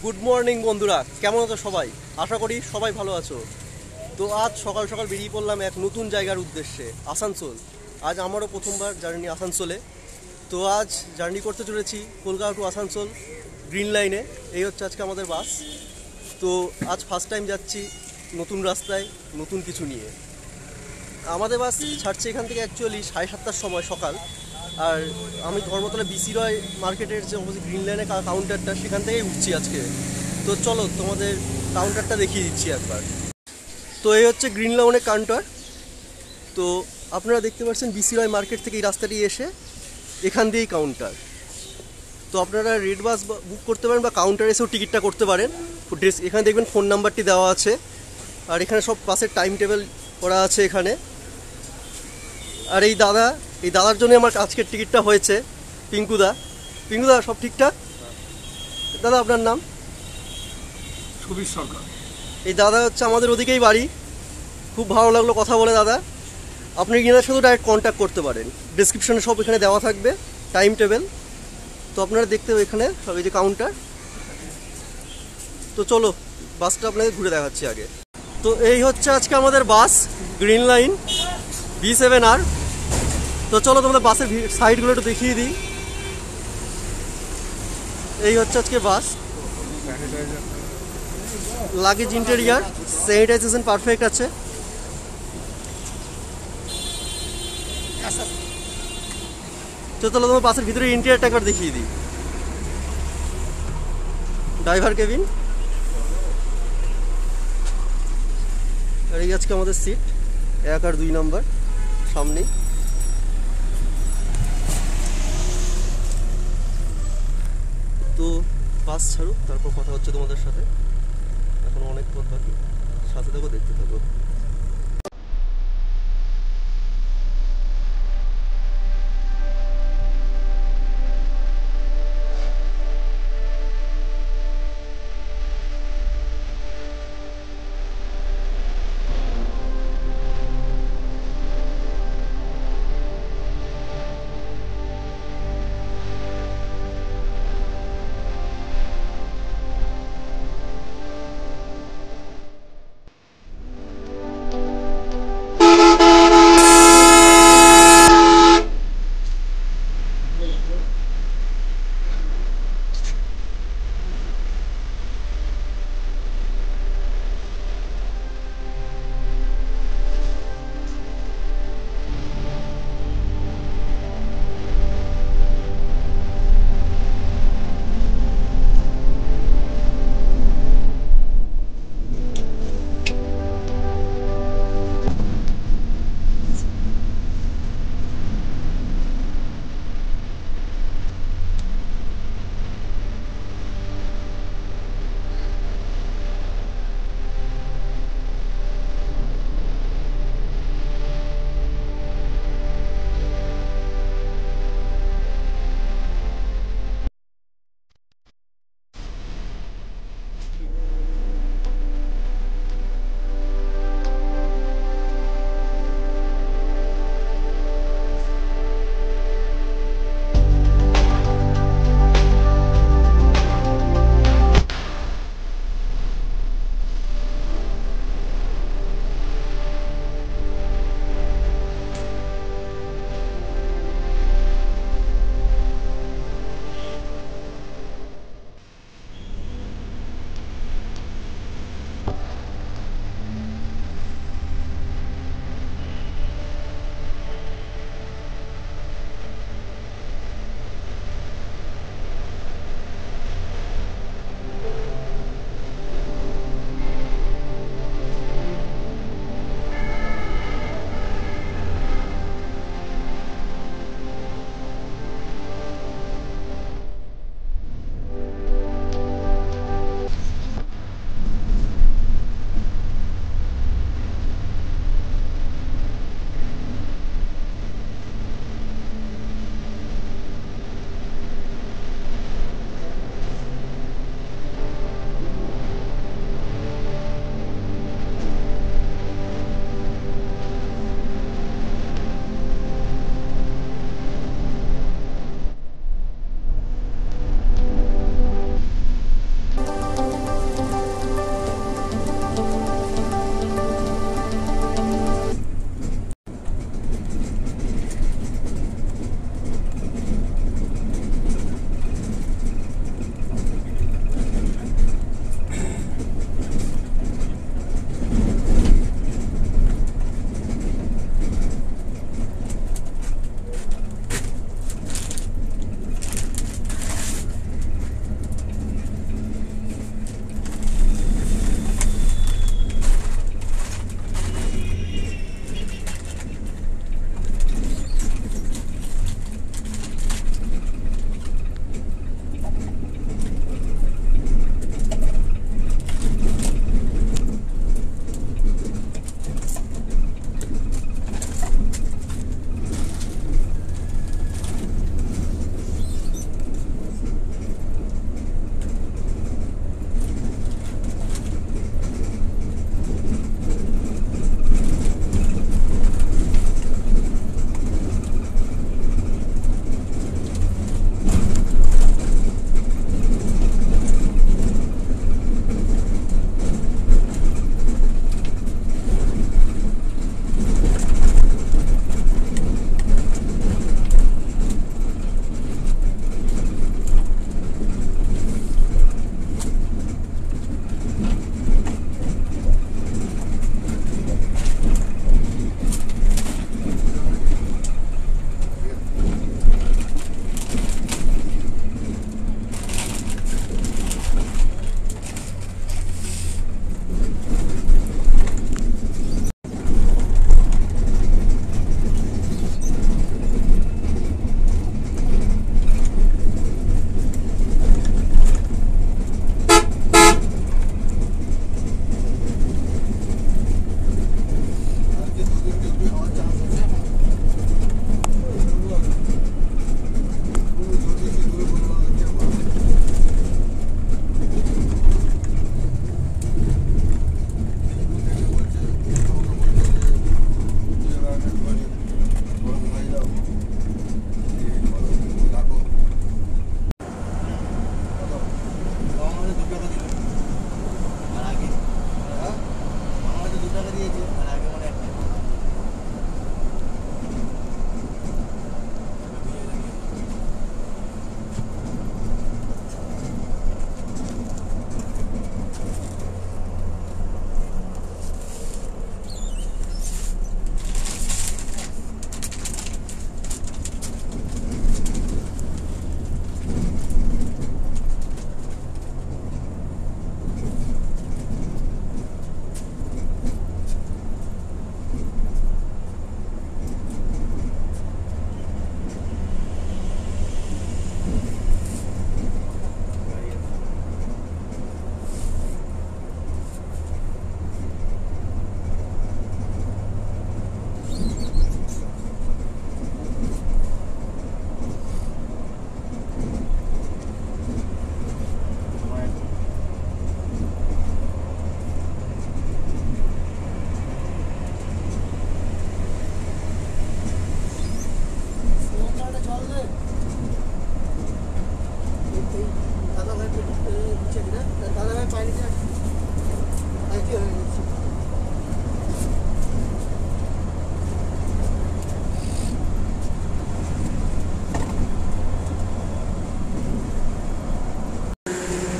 Good morning বন্ধুরা, কেমন আছো সবাই? আশা করি সবাই ভালো আছো। তো আজ সকাল সকাল বেরিয়ে পড়লাম এক নতুন জায়গার উদ্দেশ্যে, আসানসোল। আজ আমারও প্রথমবার জার্নি আসানসোলে। তো আজ জার্নি করতে চলেছি কলকাতা টু আসানসোল গ্রিন লাইনে। এই হচ্ছে আজকে আমাদের বাস। তো আজ ফার্স্ট টাইম যাচ্ছি নতুন রাস্তায়, নতুন কিছু নিয়ে। আমাদের বাস ছাড়ছে এখান থেকে অ্যাকচুয়ালি 7:30টার সময় সকাল। আর আমি ধর্মতলা বিসি রয় মার্কেটের যে অপোজিট গ্রিন লাইনের কাউন্টারটা, সেখান থেকেই উঠছি আজকে। তো চলো তোমাদের কাউন্টারটা দেখিয়ে দিচ্ছি একবার। তো এই হচ্ছে গ্রিন লাইনের কাউন্টার। তো আপনারা দেখতে পাচ্ছেন বিসি রয় মার্কেট থেকে এই রাস্তাটি এসে এখান দিয়েই কাউন্টার। তো আপনারা রেড বাস বুক করতে পারেন বা কাউন্টারে এসেও টিকিটটা করতে পারেন। এখানে দেখবেন ফোন নাম্বারটি দেওয়া আছে, আর এখানে সব বাসের টাইম টেবিল করা আছে এখানে। আর এই দাদার জন্য আমার আজকের টিকিটটা হয়েছে। পিঙ্কুদা সব ঠিকঠাক? দাদা আপনার নাম? সুবীর সরকার। এই দাদা হচ্ছে আমাদের ওদিকেই বাড়ি। খুব ভালো লাগলো কথা বলে দাদা। আপনি এনার সাথে ডাইরেক্ট কন্ট্যাক্ট করতে পারেন। ডিসক্রিপশনে সব এখানে দেওয়া থাকবে টাইম টেবিল। তো আপনারা দেখতে এখানে সব এই যে কাউন্টার। তো চলো বাসটা আপনাদের ঘুরে দেখাচ্ছি আগে। তো এই হচ্ছে আজকে আমাদের বাস, গ্রিন লাইন B7R। তো চলো তোমাদের বাসের সাইডগুলো একটু দেখিয়ে দিই। এই হচ্ছে আজকে বাস। লাগেজ ইন্টেরিয়ার স্যানিটাইজেশন পারফেক্ট আছে। তো চলো তোমার বাসের ভিতরে ইন্টেরিয়ারটা একবার দেখিয়ে দিই। ড্রাইভার কেবিন, আর এই আজকে আমাদের সিট 1 আর 2 নম্বর সামনেই। তো বাস ছাড়ুক, তারপর কথা হচ্ছে তোমাদের সাথে। এখন অনেক পথ বাকি, সাথে থাকো, দেখতে থাকো।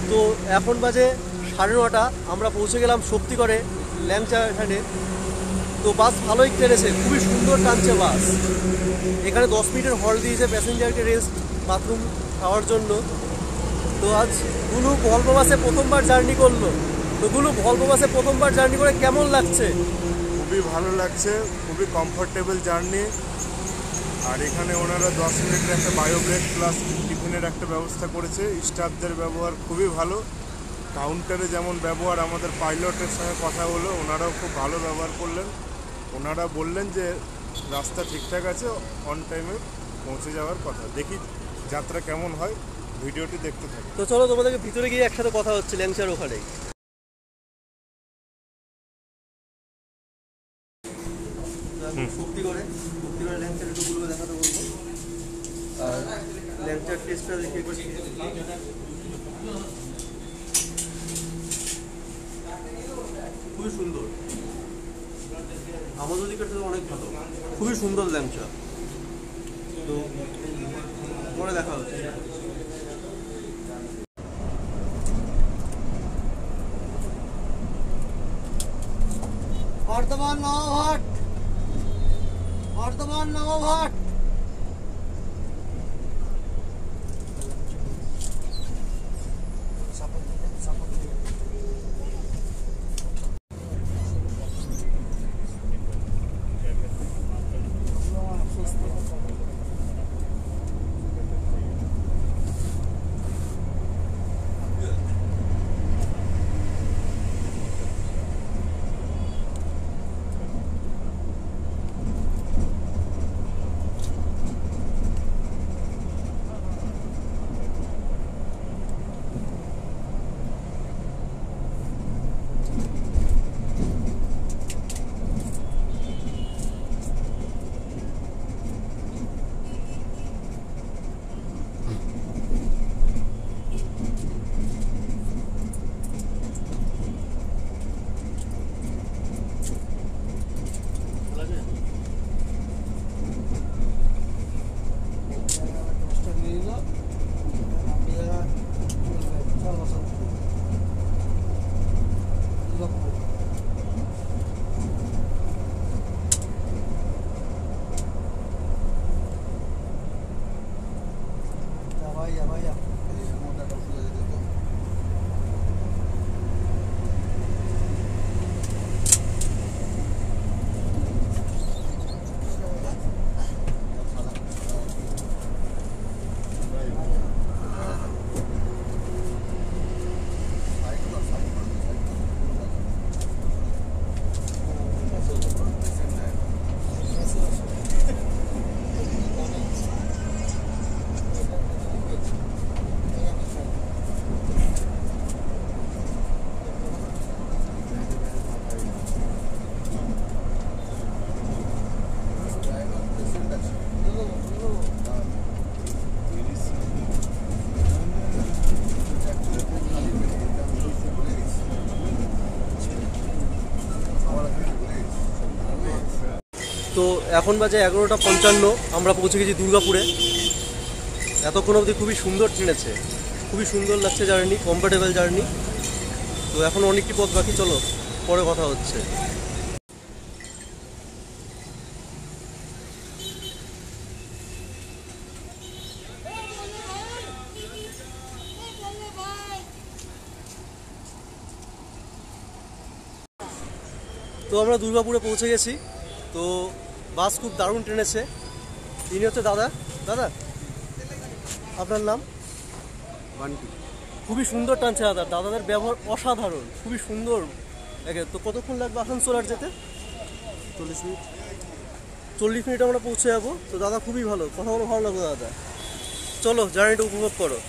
তো এখন বাজে 9:30, আমরা পৌঁছে গেলাম শক্তিগড়ে ল্যাংচা এখানে। তো বাস ভালোই টেনেছে, খুবই সুন্দর টানছে বাস। এখানে 10 মিনিটের হল্ট দিয়েছে প্যাসেঞ্জারকে রেস্ট, বাথরুম খাওয়ার জন্য। তো আজ গুলু ভলভো বাসে প্রথমবার জার্নি করলো। তো গুলু, ভলভো বাসে প্রথমবার জার্নি করে কেমন লাগছে? খুবই ভালো লাগছে, খুবই কমফোর্টেবল জার্নি। আর এখানে ওনারা 10 মিনিটের একটা বায়ো ব্রেক প্লাস টিফিনের একটা ব্যবস্থা করেছে। স্টাফদের ব্যবহার খুবই ভালো। কাউন্টারে যেমন ব্যবহার, আমাদের পাইলটের সঙ্গে কথা হলো, ওনারাও খুব ভালো ব্যবহার করলেন। ওনারা বললেন যে রাস্তা ঠিকঠাক আছে, অন টাইমে পৌঁছে যাওয়ার কথা। দেখি যাত্রা কেমন হয়, ভিডিওটি দেখতে থাকি। তো চলো তোমাদেরকে ভিতরে গিয়ে একসাথে কথা হচ্ছে ল্যাংচার ওখানে। শক্তিগড়ে ল্যাংচার একটু গুলো দেখাতে বলবো, আর ল্যাংচার টেস্টটা দেখে একবার খুবই সুন্দর। আমাদের দিকের থেকে অনেক ভালো, খুবই সুন্দর ল্যাংচা। তো পরে দেখা হচ্ছে। বর্ধমান নবঘাট। তো এখন বাজে 11:55, আমরা পৌঁছে গেছি দুর্গাপুরে। এতক্ষণ অবধি খুবই সুন্দর ট্রেনেছে, খুবই সুন্দর লাগছে জার্নি, কমফোর্টেবল জার্নি। তো এখন অনেকটি পথ বাকি, চলো পরে কথা হচ্ছে। তো আমরা দুর্গাপুরে পৌঁছে গেছি। তো বাস খুব দারুণ ট্রেনেছে। ইনি হচ্ছে দাদা। দাদা, আপনার নাম? বান্টি। খুবই সুন্দর টানছে দাদাদের ব্যবহার অসাধারণ, খুবই সুন্দর। তো কতক্ষণ লাগবে আসানসোল আর যেতে? 40 মিনিট। 40 মিনিট আমরা পৌঁছে যাবো। তো দাদা খুবই ভালো, কথা বলে ভালো লাগলো দাদা। চলো জার্নিটা উপভোগ করো।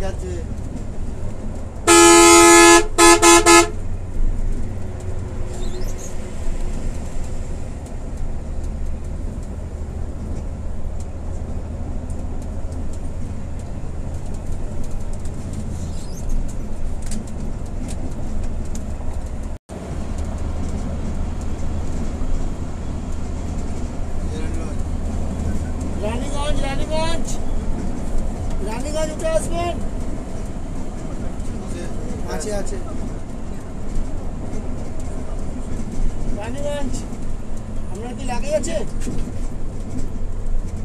যাচ্ছে। রানীগঞ্জ রানীগঞ্জ রানীগঞ্জ উঠে আসবেন। আছে আছে রানীগঞ্জ। আপনার কি লাগাই আছে?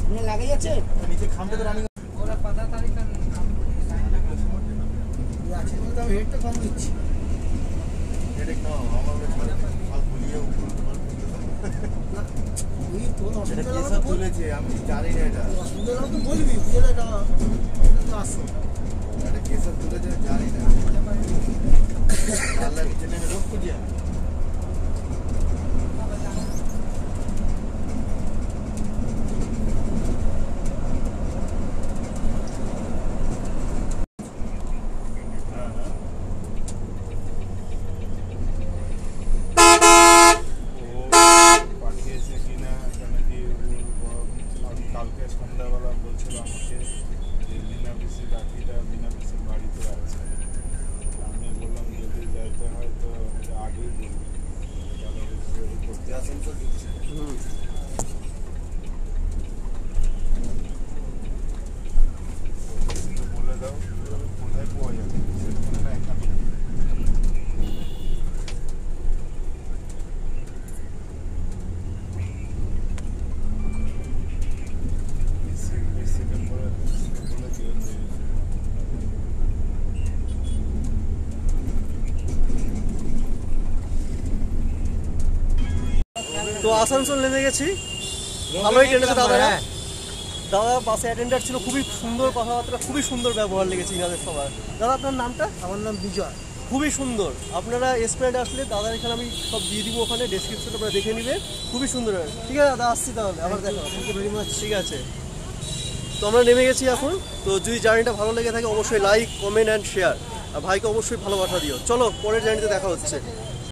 আপনার লাগাই আছে? নিচে খামটা তো রানীগঞ্জ ওরা 15 তারিখ আছে বলতে আমি হেডটা কম দিচ্ছি। হেড একটু আমার হাত ভুলিয়ে ওই তোর অসুবিধা হলে বলেছে, আমি জানি না এটা অসুবিধা হলে তো বলবি, বুঝলে এটা তো আসো এটা কেসে তুলেছে জানি না। আল্লাহ নিচে নেমে রোগ খুঁজিয়া পাঠিয়েছে কিনা কেন কি কালকে সন্ধ্যাবেলা বলছিল আমাকে যে মিনা পিসির রাখিটা মিনা পিসির বাড়িতে আছে। আমি বললাম যদি যাইতে হয় তো আমাকে আগেই বলবি তাহলে রেডি করতে আসানসোল ঢুকছে। বলে দাও কোথায় পাওয়া যাবে সেখানে না এখানে। তো আসানসোল নেমে গেছি, ভালোই ট্রেনেছে দাদারা। দাদা বাসে অ্যাটেন্ডার ছিল, খুবই সুন্দর কথাবার্তা, খুবই সুন্দর ব্যবহার লেগেছে ইনাদের সবার। দাদা আপনার নামটা? আমার নাম বিজয়। খুবই সুন্দর। আপনারা এসপ্ল্যানেডে আসলে দাদার এখানে আমি সব দিয়ে দিব, ওখানে ডেসক্রিপশনে আপনারা দেখে নেবেন, খুবই সুন্দর। ঠিক আছে দাদা, আসছি তাহলে, আবার দেখা। Thank you very much. ঠিক আছে, তো আমরা নেমে গেছি এখন। তো যদি জার্নিটা ভালো লেগে থাকে অবশ্যই লাইক, কমেন্ট অ্যান্ড শেয়ার, আর ভাইকে অবশ্যই ভালোবাসা দিও। চলো পরের জার্নিতে দেখা হচ্ছে।